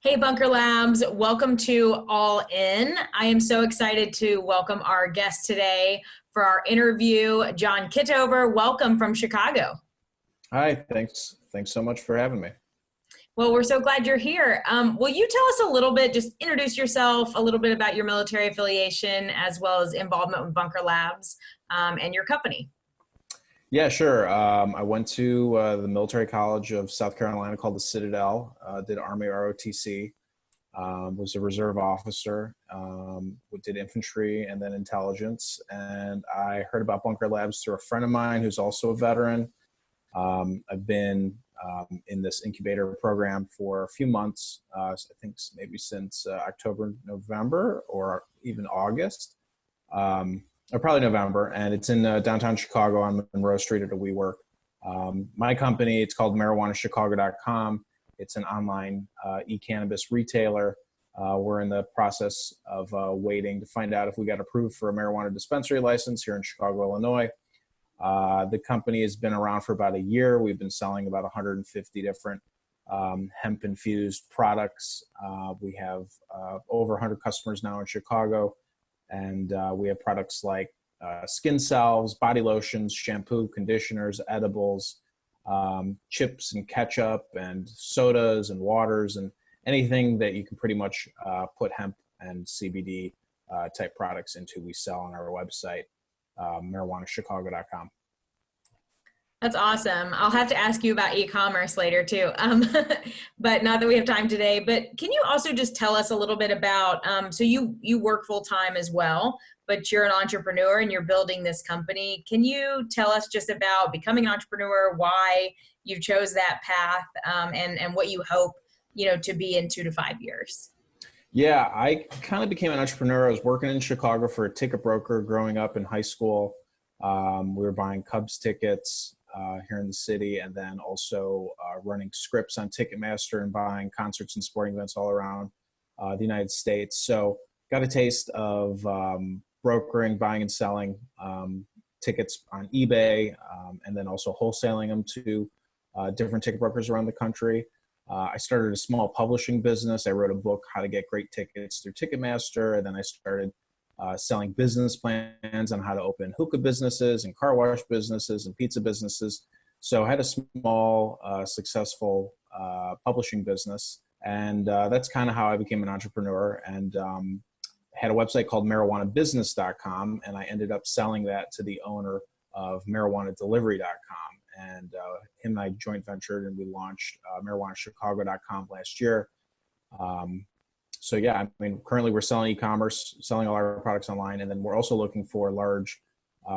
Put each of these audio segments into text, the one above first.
Hey, Bunker Labs, welcome to All In. I am so excited to welcome our guest today for our interview, John Kitover. Welcome from Chicago. Hi, thanks. Thanks so much for having me. Well, we're so glad you're here. Will you tell us a little bit, just introduce yourself, a little bit about your military affiliation, as well as involvement with Bunker Labs and your company? Yeah, sure. I went to the Military College of South Carolina called the Citadel, did Army ROTC, was a reserve officer, did infantry and then intelligence. And I heard about Bunker Labs through a friend of mine who's also a veteran. I've been in this incubator program for a few months, I think maybe since October, November, or even August, or probably November. And it's in downtown Chicago on Monroe Street at a WeWork. My company, it's called marijuanachicago.com. It's an online e-cannabis retailer. We're in the process of waiting to find out if we got approved for a marijuana dispensary license here in Chicago, Illinois. The company has been around for about a year. We've been selling about 150 different hemp-infused products. We have over 100 customers now in Chicago, and we have products like skin salves, body lotions, shampoo, conditioners, edibles, chips and ketchup, and sodas and waters, and anything that you can pretty much put hemp and CBD type products into, we sell on our website. marijuanachicago.com. That's awesome. I'll have to ask you about e-commerce later too, but not that we have time today. But can you also just tell us a little bit about, so you work full time as well, but you're an entrepreneur and you're building this company. Can you tell us just about becoming an entrepreneur, why you chose that path, and what you hope, to be in 2 to 5 years? Yeah, I kind of became an entrepreneur. I was working in Chicago for a ticket broker growing up in high school. We were buying Cubs tickets here in the city, and then also running scripts on Ticketmaster and buying concerts and sporting events all around the United States. So got a taste of brokering, buying and selling tickets on eBay, and then also wholesaling them to different ticket brokers around the country. I started a small publishing business. I wrote a book, How to Get Great Tickets through Ticketmaster, and then I started selling business plans on how to open hookah businesses and car wash businesses and pizza businesses. So I had a small, successful publishing business, and that's kind of how I became an entrepreneur. And had a website called marijuanabusiness.com, and I ended up selling that to the owner of marijuanadelivery.com. And him and I joint ventured, and we launched marijuanachicago.com last year. So yeah, I mean, currently we're selling e-commerce, selling all our products online, and then we're also looking for large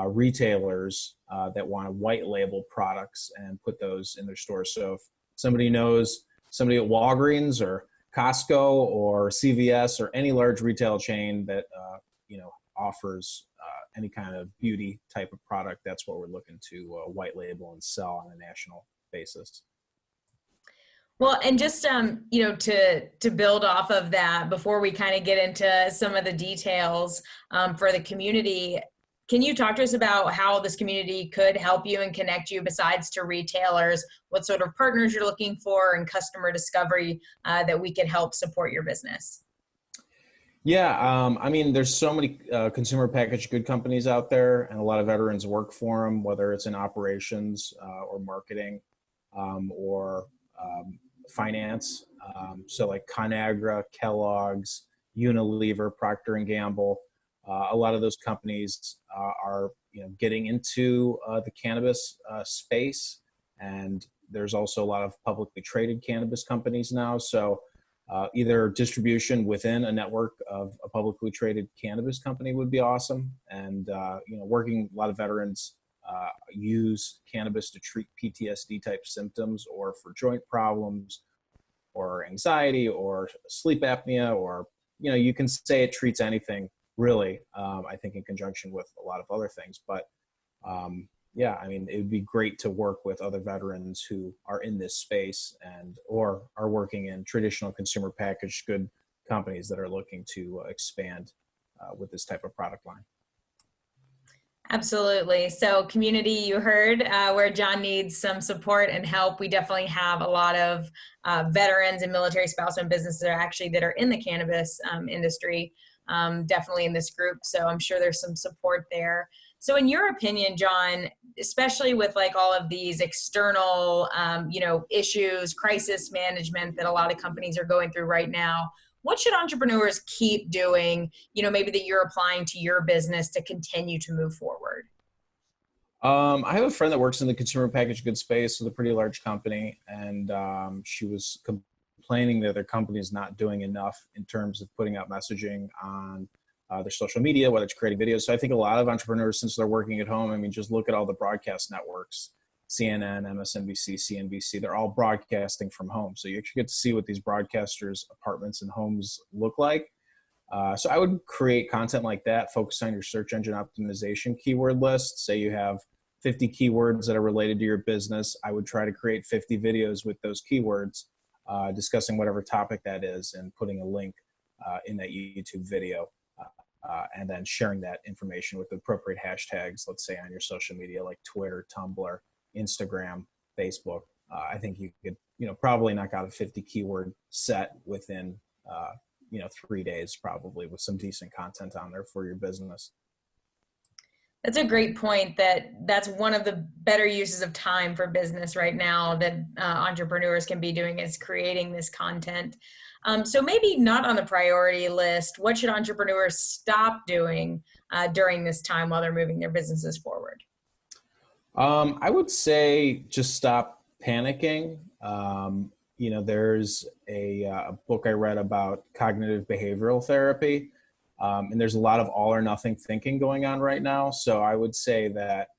retailers that want to white label products and put those in their stores. So if somebody knows somebody at Walgreens or Costco or CVS or any large retail chain that offers any kind of beauty type of product, that's what we're looking to white label and sell on a national basis. Well, and just to build off of that, before we kind of get into some of the details for the community, can you talk to us about how this community could help you and connect you besides to retailers? What sort of partners you're looking for and customer discovery that we could help support your business? Yeah, I mean, there's so many consumer packaged good companies out there, and a lot of veterans work for them, whether it's in operations or marketing or finance. So like Conagra, Kellogg's, Unilever, Procter and Gamble, a lot of those companies are getting into the cannabis space, and there's also a lot of publicly traded cannabis companies now. So either distribution within a network of a publicly traded cannabis company would be awesome, and working a lot of veterans use cannabis to treat PTSD type symptoms or for joint problems or anxiety or sleep apnea, or you can say it treats anything really. I think in conjunction with a lot of other things, but yeah, I mean, it would be great to work with other veterans who are in this space or are working in traditional consumer packaged good companies that are looking to expand with this type of product line. Absolutely. So, community, you heard where John needs some support and help. We definitely have a lot of veterans and military spouse-owned businesses that are in the cannabis industry, definitely in this group. So, I'm sure there's some support there. So, in your opinion, John, especially with like all of these external, issues, crisis management that a lot of companies are going through right now, what should entrepreneurs keep doing, maybe that you're applying to your business to continue to move forward? I have a friend that works in the consumer packaged goods space with a pretty large company, and she was complaining that their company is not doing enough in terms of putting out messaging on their social media, whether it's creating videos. So I think a lot of entrepreneurs, since they're working at home, I mean, just look at all the broadcast networks, CNN, MSNBC, CNBC, they're all broadcasting from home. So you actually get to see what these broadcasters' apartments and homes look like. So I would create content like that, focus on your search engine optimization keyword list. Say you have 50 keywords that are related to your business. I would try to create 50 videos with those keywords, discussing whatever topic that is and putting a link in that YouTube video. And then sharing that information with the appropriate hashtags, let's say on your social media like Twitter, Tumblr, Instagram, Facebook. I think you could, probably knock out a 50 keyword set within, 3 days, probably, with some decent content on there for your business. That's a great point. That's one of the better uses of time for business right now that entrepreneurs can be doing is creating this content. So maybe not on the priority list. What should entrepreneurs stop doing during this time while they're moving their businesses forward? I would say just stop panicking. There's a book I read about cognitive behavioral therapy, and there's a lot of all or nothing thinking going on right now. So I would say that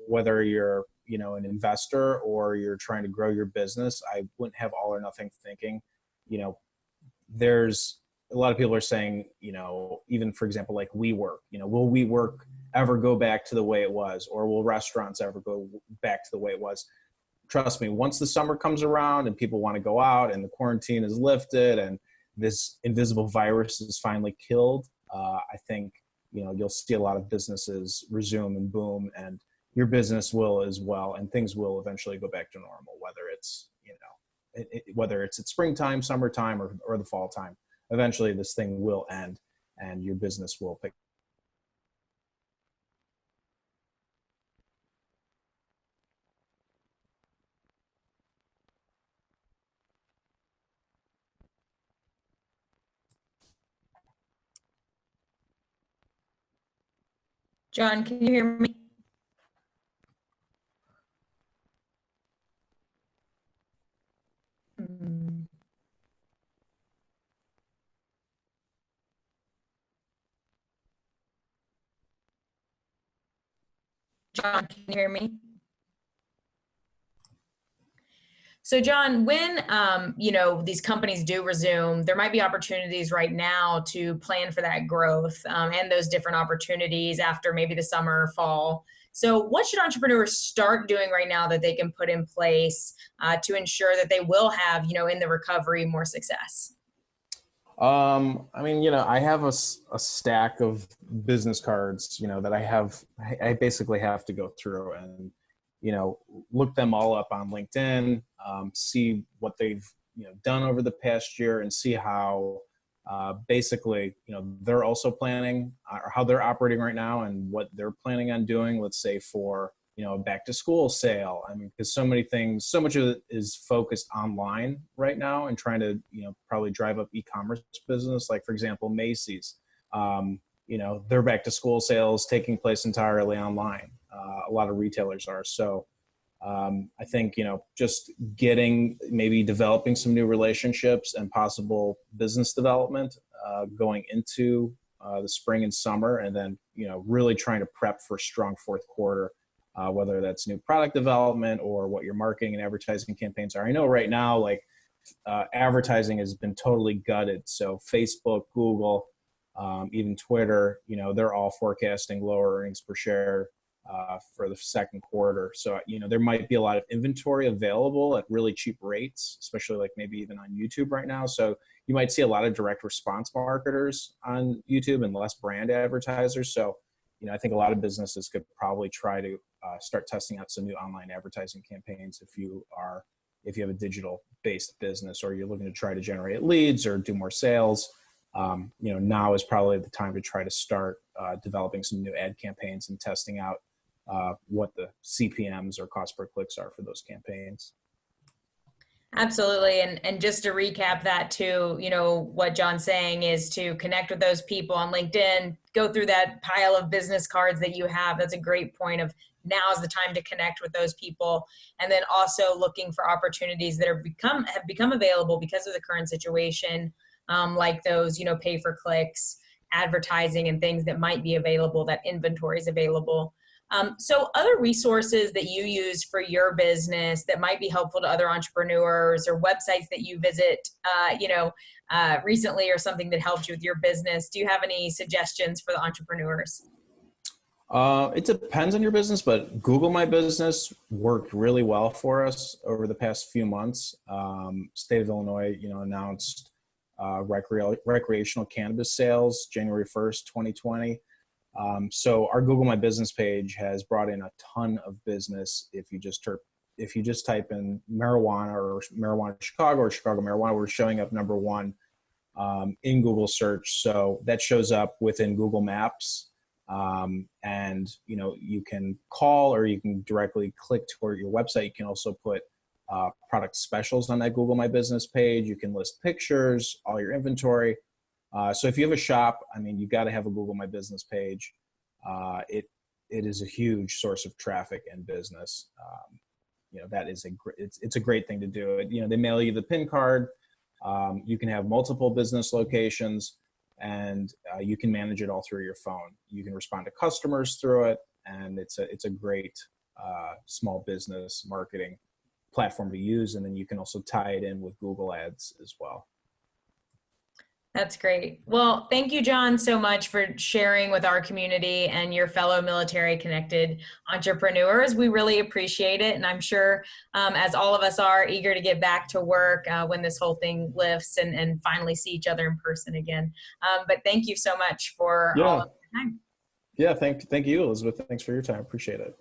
whether you're, an investor or you're trying to grow your business, I wouldn't have all or nothing thinking. You know, there's a lot of people are saying, even for example, like WeWork, will WeWork ever go back to the way it was, or will restaurants ever go back to the way it was? Trust me, once the summer comes around and people want to go out and the quarantine is lifted and this invisible virus is finally killed, I think, you'll see a lot of businesses resume and boom, and your business will as well, and things will eventually go back to normal, whether it's, whether it's at springtime, summertime, or the fall time. Eventually this thing will end and your business will pick. John, can you hear me? Hmm. John, can you hear me? So, John, when these companies do resume, there might be opportunities right now to plan for that growth and those different opportunities after maybe the summer, fall. So, what should entrepreneurs start doing right now that they can put in place to ensure that they will have, in the recovery, more success? I have a stack of business cards, that I basically have to go through and, look them all up on LinkedIn, see what they've, done over the past year and see how, basically, they're also planning or how they're operating right now and what they're planning on doing, let's say for, back to school sale. I mean, because so much of it is focused online right now and trying to, probably drive up e-commerce business. Like for example, Macy's, their back to school sales taking place entirely online. A lot of retailers are. So I think, just maybe developing some new relationships and possible business development going into the spring and summer, and then, really trying to prep for a strong fourth quarter, whether that's new product development or what your marketing and advertising campaigns are. I know right now, like advertising has been totally gutted. So Facebook, Google, even Twitter, they're all forecasting lower earnings per share for the second quarter. So, there might be a lot of inventory available at really cheap rates, especially like maybe even on YouTube right now. So you might see a lot of direct response marketers on YouTube and less brand advertisers. So, I think a lot of businesses could probably try to start testing out some new online advertising campaigns if you have a digital based business, or you're looking to try to generate leads or do more sales. Now is probably the time to try to start developing some new ad campaigns and testing out what the CPMs or cost per clicks are for those campaigns. Absolutely. And just to recap that too, what John's saying is to connect with those people on LinkedIn, go through that pile of business cards that you have. That's a great point of now is the time to connect with those people. And then also looking for opportunities that have become available because of the current situation, like those, pay for clicks, advertising and things that might be available, that inventory is available. So other resources that you use for your business that might be helpful to other entrepreneurs, or websites that you visit, recently, or something that helped you with your business. Do you have any suggestions for the entrepreneurs? It depends on your business, but Google My Business worked really well for us over the past few months. State of Illinois, announced recreational cannabis sales January 1st, 2020. So our Google My Business page has brought in a ton of business. If you just type in marijuana or marijuana Chicago or Chicago marijuana, we're showing up number one in Google search. So that shows up within Google Maps. And you can call, or you can directly click toward your website. You can also put product specials on that Google My Business page. You can list pictures, all your inventory. So if you have a shop, you got to have a Google My Business page. It is a huge source of traffic and business. That is it's a great thing to do. They mail you the PIN card. You can have multiple business locations, and you can manage it all through your phone. You can respond to customers through it, and it's a great small business marketing platform to use. And then you can also tie it in with Google Ads as well. That's great. Well, thank you, John, so much for sharing with our community and your fellow military connected entrepreneurs. We really appreciate it. And I'm sure, as all of us are, eager to get back to work when this whole thing lifts and finally see each other in person again. But thank you so much for all of your time. Yeah, thank you, Elizabeth. Thanks for your time. Appreciate it.